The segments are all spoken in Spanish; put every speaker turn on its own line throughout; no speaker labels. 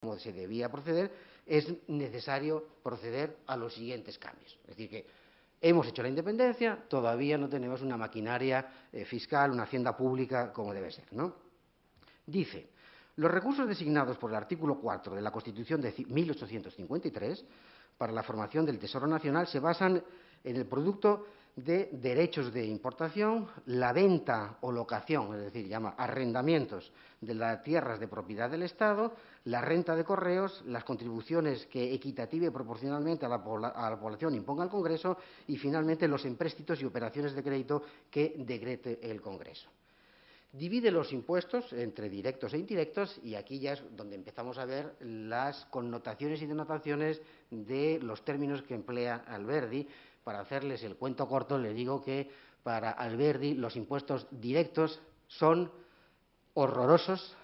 como se debía proceder, es necesario proceder a los siguientes cambios. Es decir, que hemos hecho la independencia, todavía no tenemos una maquinaria fiscal, una hacienda pública como debe ser, ¿no? Dice, los recursos designados por el artículo 4 de la Constitución de 1853 para la formación del Tesoro Nacional se basan en el producto de derechos de importación, la venta o locación, es decir, llama arrendamientos de las tierras de propiedad del Estado, la renta de correos, las contribuciones que equitativa y proporcionalmente a la población imponga el Congreso y, finalmente, los empréstitos y operaciones de crédito que decrete el Congreso. Divide los impuestos entre directos e indirectos y aquí ya es donde empezamos a ver las connotaciones y denotaciones de los términos que emplea Alberdi. Para hacerles el cuento corto, les digo que para Alberdi los impuestos directos son horrorosos,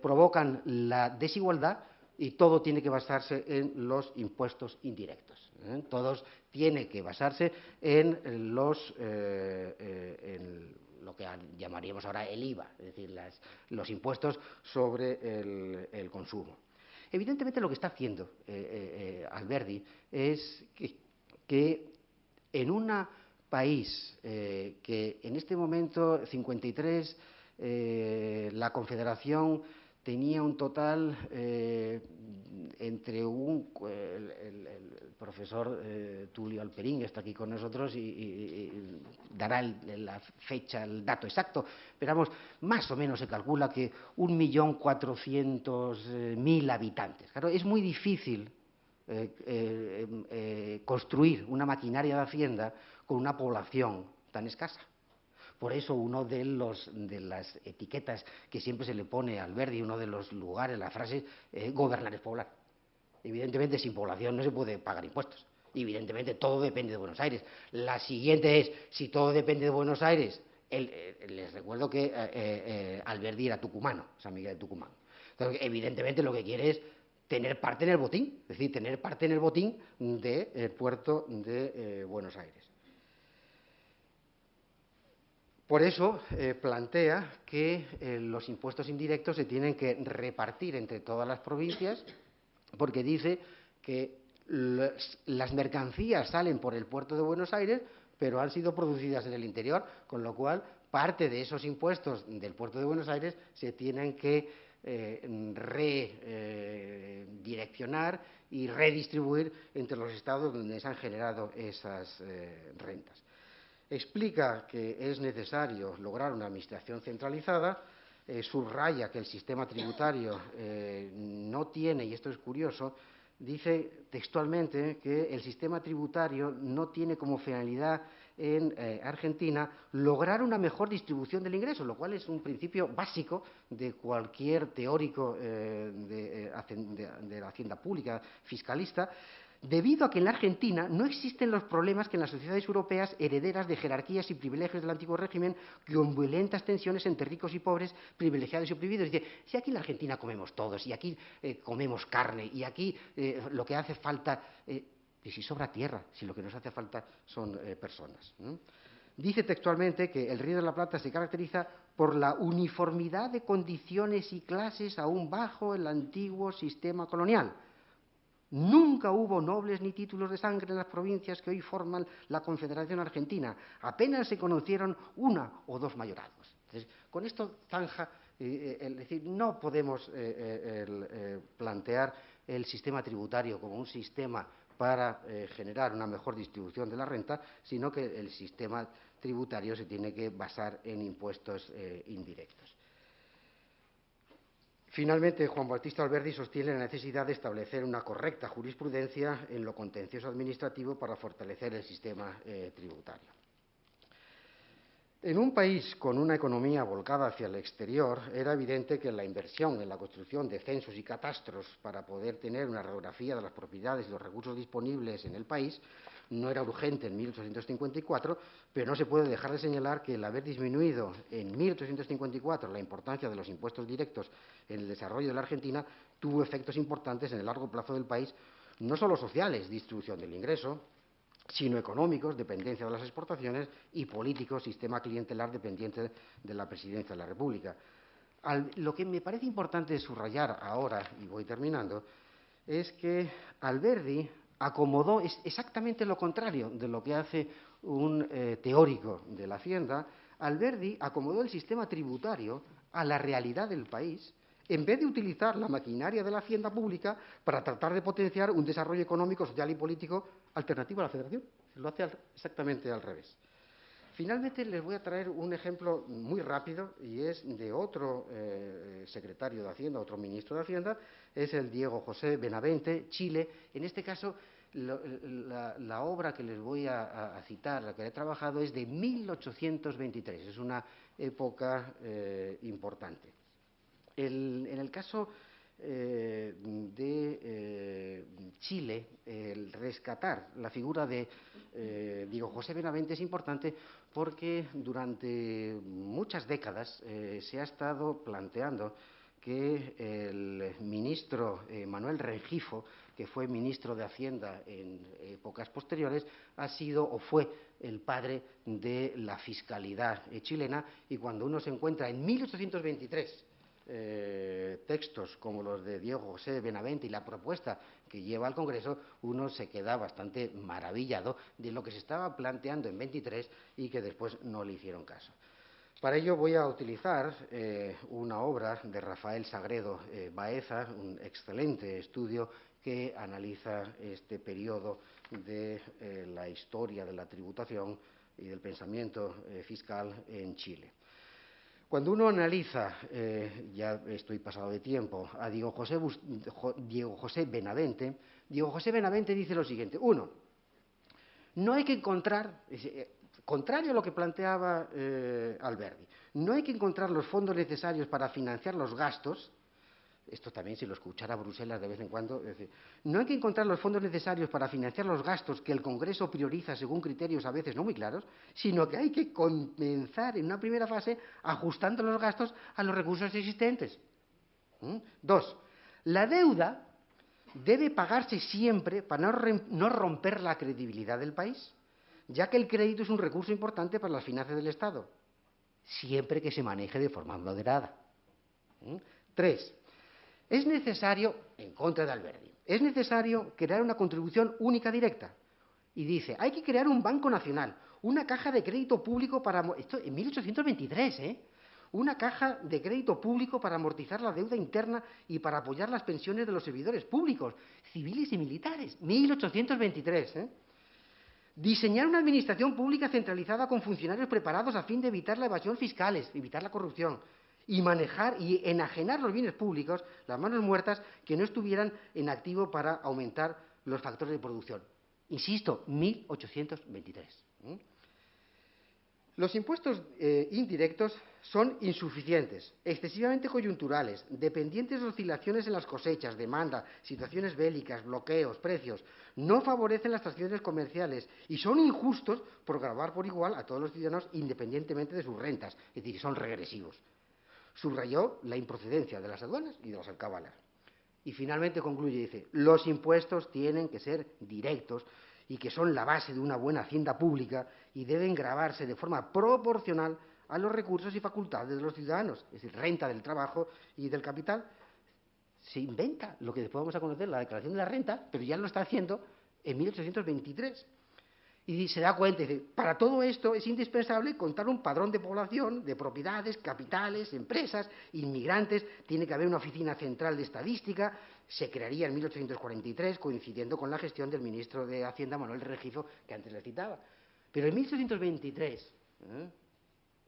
provocan la desigualdad y todo tiene que basarse en los impuestos indirectos. Todos tienen que basarse en lo que llamaríamos ahora el IVA, es decir, los impuestos sobre el consumo. Evidentemente, lo que está haciendo Alberdi es que en un país que en este momento, 53, la Confederación tenía un total entre el profesor Tulio Alperín, que está aquí con nosotros y dará la fecha, el dato exacto, pero vamos, más o menos se calcula que 1.400.000 habitantes. Claro, es muy difícil construir una maquinaria de hacienda con una población tan escasa. Por eso, una de las etiquetas que siempre se le pone a Alberdi, uno de los lugares, la frase, gobernar es poblar. Evidentemente, sin población no se puede pagar impuestos. Evidentemente, todo depende de Buenos Aires. La siguiente es, si todo depende de Buenos Aires, les recuerdo que Alberdi era tucumano, San Miguel de Tucumán. Entonces, evidentemente, lo que quiere es tener parte en el botín, es decir, tener parte en el botín del puerto de Buenos Aires. Por eso plantea que los impuestos indirectos se tienen que repartir entre todas las provincias, porque dice que las mercancías salen por el puerto de Buenos Aires, pero han sido producidas en el interior, con lo cual parte de esos impuestos del puerto de Buenos Aires se tienen que redireccionar y redistribuir entre los estados donde se han generado esas rentas. Explica que es necesario lograr una administración centralizada, subraya que el sistema tributario no tiene, y esto es curioso, dice textualmente que el sistema tributario no tiene como finalidad en Argentina lograr una mejor distribución del ingreso, lo cual es un principio básico de cualquier teórico de la hacienda pública fiscalista, debido a que en la Argentina no existen los problemas que en las sociedades europeas herederas de jerarquías y privilegios del antiguo régimen, con violentas tensiones entre ricos y pobres, privilegiados y oprimidos. Dice, si aquí en la Argentina comemos todos, y aquí comemos carne, y aquí lo que hace falta, y si sobra tierra, si lo que nos hace falta son personas. Dice textualmente que el Río de la Plata se caracteriza por la uniformidad de condiciones y clases aún bajo el antiguo sistema colonial. Nunca hubo nobles ni títulos de sangre en las provincias que hoy forman la Confederación Argentina. Apenas se conocieron una o dos mayorazgos. Entonces, con esto zanja, es decir, no podemos plantear el sistema tributario como un sistema para generar una mejor distribución de la renta, sino que el sistema tributario se tiene que basar en impuestos indirectos. Finalmente, Juan Bautista Alberdi sostiene la necesidad de establecer una correcta jurisprudencia en lo contencioso administrativo para fortalecer el sistema tributario. En un país con una economía volcada hacia el exterior, era evidente que la inversión en la construcción de censos y catastros para poder tener una radiografía de las propiedades y los recursos disponibles en el país no era urgente en 1854, pero no se puede dejar de señalar que el haber disminuido en 1854 la importancia de los impuestos directos en el desarrollo de la Argentina tuvo efectos importantes en el largo plazo del país, no solo sociales, distribución del ingreso, sino económicos, dependencia de las exportaciones, y políticos, sistema clientelar dependiente de la Presidencia de la República. Lo que me parece importante subrayar ahora, y voy terminando, es que Alberdi acomodó exactamente lo contrario de lo que hace un teórico de la Hacienda. Alberdi acomodó el sistema tributario a la realidad del país, en vez de utilizar la maquinaria de la hacienda pública para tratar de potenciar un desarrollo económico, social y político alternativo a la Federación. Lo hace exactamente al revés. Finalmente, les voy a traer un ejemplo muy rápido, y es de otro secretario de Hacienda, otro ministro de Hacienda, es el Diego José Benavente, Chile. En este caso, la obra que les voy a citar, la que he trabajado, es de 1823, es una época importante. En el caso de Chile, el rescatar la figura de Diego José Benavente es importante porque durante muchas décadas se ha estado planteando que el ministro Manuel Rengifo, que fue ministro de Hacienda en épocas posteriores, ha sido o fue el padre de la fiscalidad chilena, y cuando uno se encuentra en 1823 textos como los de Diego José Benavente y la propuesta que lleva al Congreso, uno se queda bastante maravillado de lo que se estaba planteando en 23 y que después no le hicieron caso. Para ello voy a utilizar una obra de Rafael Sagredo Baeza, un excelente estudio que analiza este periodo de la historia de la tributación y del pensamiento fiscal en Chile. Cuando uno analiza, ya estoy pasado de tiempo, a Diego José Benavente, Diego José Benavente dice lo siguiente. Uno, no hay que encontrar, contrario a lo que planteaba Alberdi, no hay que encontrar los fondos necesarios para financiar los gastos. Esto también, si lo escuchara Bruselas de vez en cuando, es decir, no hay que encontrar los fondos necesarios para financiar los gastos que el Congreso prioriza según criterios a veces no muy claros, sino que hay que comenzar en una primera fase ajustando los gastos a los recursos existentes. Dos, la deuda debe pagarse siempre para no romper la credibilidad del país, ya que el crédito es un recurso importante para las finanzas del Estado, siempre que se maneje de forma moderada. Tres, es necesario, en contra de Alberdi, es necesario crear una contribución única directa. Y dice, hay que crear un banco nacional, una caja de crédito público para... Esto en 1823, una caja de crédito público para amortizar la deuda interna y para apoyar las pensiones de los servidores públicos, civiles y militares. 1823, Diseñar una administración pública centralizada con funcionarios preparados a fin de evitar la evasión fiscal, evitar la corrupción, y manejar y enajenar los bienes públicos, las manos muertas, que no estuvieran en activo para aumentar los factores de producción. Insisto, 1823. Los impuestos indirectos son insuficientes, excesivamente coyunturales, dependientes de oscilaciones en las cosechas, demanda, situaciones bélicas, bloqueos, precios, no favorecen las transacciones comerciales y son injustos por gravar por igual a todos los ciudadanos independientemente de sus rentas, es decir, son regresivos. Subrayó la improcedencia de las aduanas y de las alcabalas. Y finalmente concluye y dice, los impuestos tienen que ser directos y que son la base de una buena hacienda pública y deben gravarse de forma proporcional a los recursos y facultades de los ciudadanos, es decir, renta del trabajo y del capital. Se inventa lo que después vamos a conocer, la declaración de la renta, pero ya lo está haciendo en 1823. Y se da cuenta y dice, para todo esto es indispensable contar un padrón de población, de propiedades, capitales, empresas, inmigrantes, tiene que haber una oficina central de estadística, se crearía en 1843, coincidiendo con la gestión del ministro de Hacienda, Manuel Rengifo, que antes le citaba. Pero en 1823,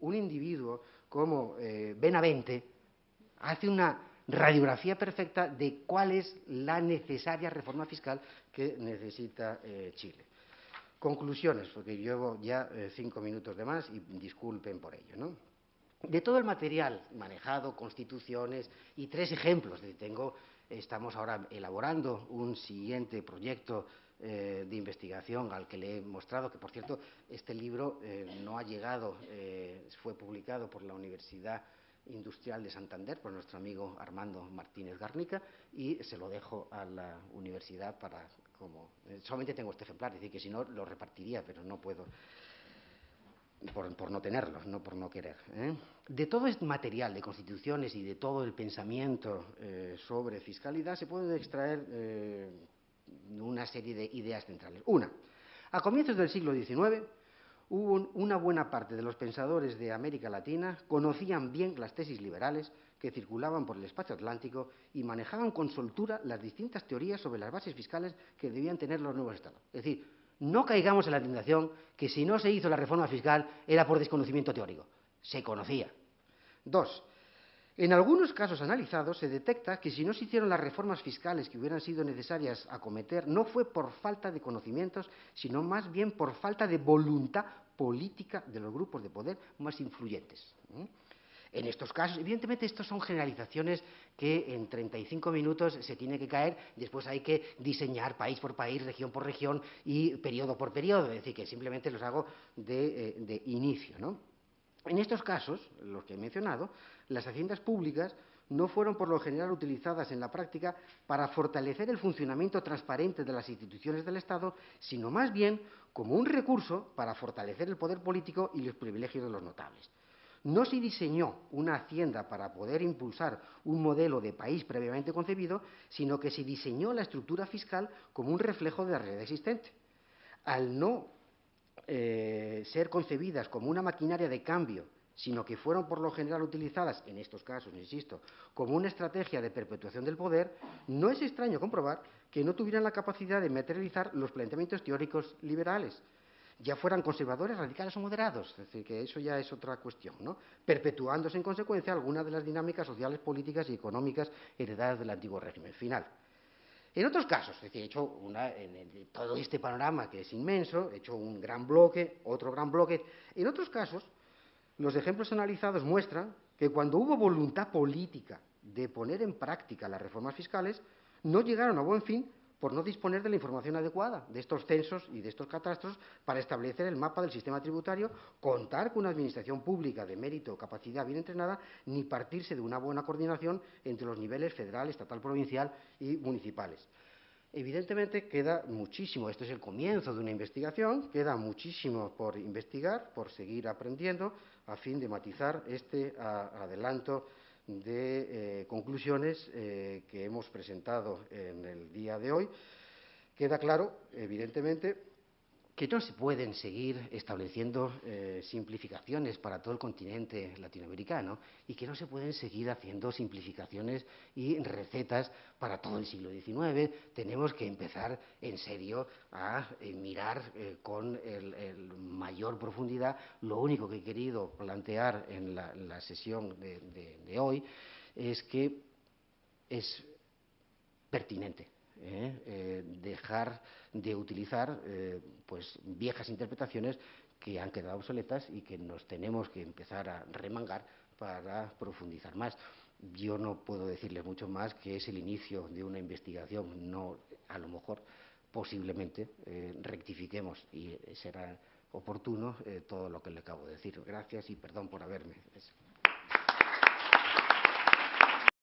un individuo como Benavente hace una radiografía perfecta de cuál es la necesaria reforma fiscal que necesita Chile. Conclusiones, porque llevo ya 5 minutos de más y disculpen por ello, ¿no? De todo el material manejado, constituciones y 3 ejemplos, estamos ahora elaborando un siguiente proyecto de investigación al que le he mostrado, que por cierto, este libro no ha llegado, fue publicado por la Universidad Industrial de Santander, por nuestro amigo Armando Martínez Garnica, y se lo dejo a la universidad para... solamente tengo este ejemplar, es decir, que si no lo repartiría, pero no puedo. por no tenerlos, no por no querer. De todo este material de constituciones y de todo el pensamiento sobre fiscalidad se pueden extraer una serie de ideas centrales. Una, a comienzos del siglo XIX, una buena parte de los pensadores de América Latina conocían bien las tesis liberales que circulaban por el espacio atlántico y manejaban con soltura las distintas teorías sobre las bases fiscales que debían tener los nuevos estados. Es decir, no caigamos en la tentación que si no se hizo la reforma fiscal era por desconocimiento teórico. Se conocía. Dos, en algunos casos analizados se detecta que si no se hicieron las reformas fiscales que hubieran sido necesarias acometer, no fue por falta de conocimientos, sino más bien por falta de voluntad política de los grupos de poder más influyentes. En estos casos, evidentemente, estos son generalizaciones que en 35 minutos se tiene que caer, después hay que diseñar país por país, región por región y periodo por periodo, es decir, que simplemente los hago de inicio, ¿no? En estos casos, los que he mencionado, las haciendas públicas no fueron por lo general utilizadas en la práctica para fortalecer el funcionamiento transparente de las instituciones del Estado, sino más bien como un recurso para fortalecer el poder político y los privilegios de los notables. No se diseñó una hacienda para poder impulsar un modelo de país previamente concebido, sino que se diseñó la estructura fiscal como un reflejo de la realidad existente. Al no ser concebidas como una maquinaria de cambio, sino que fueron por lo general utilizadas, en estos casos, insisto, como una estrategia de perpetuación del poder, no es extraño comprobar que no tuvieran la capacidad de materializar los planteamientos teóricos liberales, ya fueran conservadores, radicales o moderados, es decir, que eso ya es otra cuestión, ¿no? Perpetuándose en consecuencia algunas de las dinámicas sociales, políticas y económicas heredadas del antiguo régimen final. En otros casos, es decir, he hecho en todo este panorama que es inmenso, he hecho un gran bloque, otro gran bloque. En otros casos, los ejemplos analizados muestran que cuando hubo voluntad política de poner en práctica las reformas fiscales, no llegaron a buen fin por no disponer de la información adecuada de estos censos y de estos catastros para establecer el mapa del sistema tributario, contar con una administración pública de mérito o capacidad bien entrenada, ni partirse de una buena coordinación entre los niveles federal, estatal, provincial y municipales. Evidentemente queda muchísimo, esto es el comienzo de una investigación, queda muchísimo por investigar, por seguir aprendiendo, a fin de matizar este adelanto de conclusiones que hemos presentado en el día de hoy. Queda claro, evidentemente, que no se pueden seguir estableciendo simplificaciones para todo el continente latinoamericano y que no se pueden seguir haciendo simplificaciones y recetas para todo el siglo XIX. Tenemos que empezar en serio a mirar con mayor profundidad. Lo único que he querido plantear en la sesión de hoy es que es pertinente dejar de utilizar pues viejas interpretaciones que han quedado obsoletas y que nos tenemos que empezar a remangar para profundizar más. Yo no puedo decirles mucho más, que es el inicio de una investigación. No, a lo mejor, posiblemente, rectifiquemos y será oportuno todo lo que le acabo de decir. Gracias y perdón por haberme